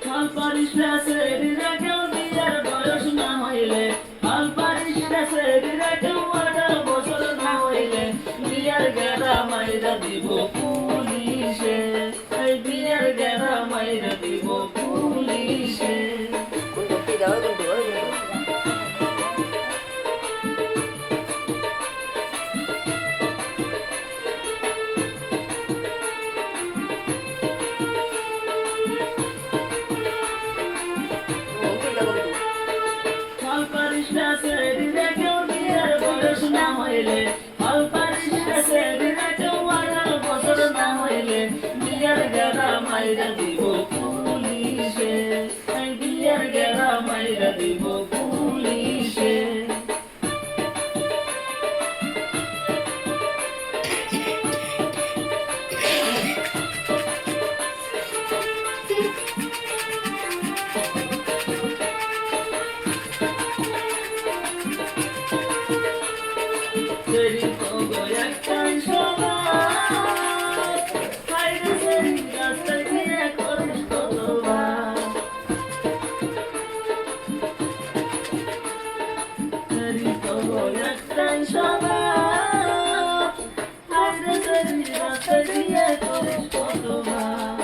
হাল পারিস না সেরি রাখেও বিয়ার বয়স না হইলে হাল পারিস না সেরি রাখেও 18 বছর না হইলে বিয়ার গেরা মাইরা দিব পুলিশে এই বিয়ার গেরা মাইরা দিব পুলিশে কোনটা কি দাও কোনটা ওই হাল পারিস না সেরি রাখেও বিয়ার বয়স না হইলে হাল পারিস না সেরি রাখেও 18 বছর না হইলে বিয়ার গেরা মাইরা দিব পুলিশে এই বিয়ার গেরা মাইরা দিব পুলিশে সেরি তো একটাই সবাই হাইরে সেরি রাস্তায় গিয়ে করিস কতবার সেরি তো একটাই সবাই হাইরে সেরি রাস্তায় গিয়ে করিস কতবার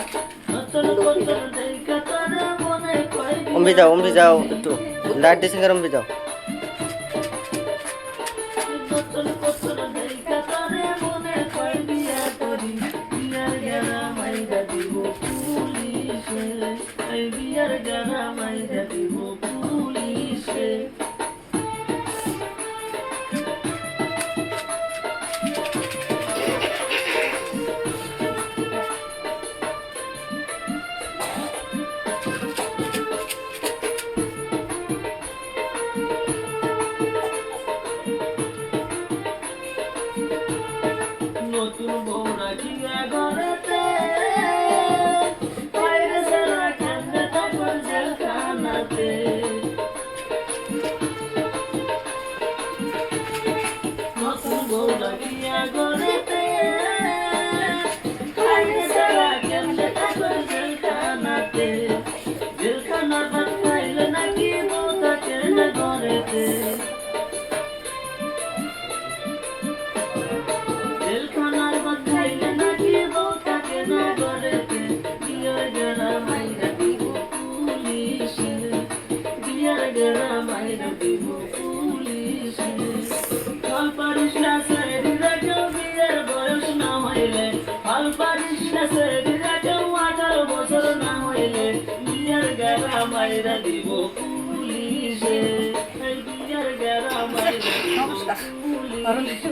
কতর কতর দেখা তোর মনে কয়দিন অম্বি যাও একটু লাইট ড্রেসিং করে অম্বি যাও কতর কতর দেখা তোর মনে কয় বিয়া করি বিয়ার গেরা মাইরা দিব পুলিশে এই বিয়ার গেরা মাইরা দিব পুলিশে নতুন বউ রাখিয়া ঘরেতে বাইরে সারা কান্দে তখন জেলখানাতে নতুন বউ রাখিয়া ঘরেতে বাইরে সারা কান্দে তখন জেলখানাতে জেলখানার ভাত খাইলে নাকি বউ থাকে না ঘরেতে জেলখানার ভাত খাইলে নাকি বউ থাকে না ঘরেতে বিয়ার গেরা মাইরা দিব পুলিশে বিয়ার গেরা মাইরা দিব পুলিশে হাল পারিস না সেরি রাখেও বিয়ার বয়স না হইলে হাল পারিস না সেরি রাখেও 18 বছর না হইলে বিয়ার গেরা মাইরা দিব পুলিশে এই বিয়ার গেরা মাইরা দিব পুলিশে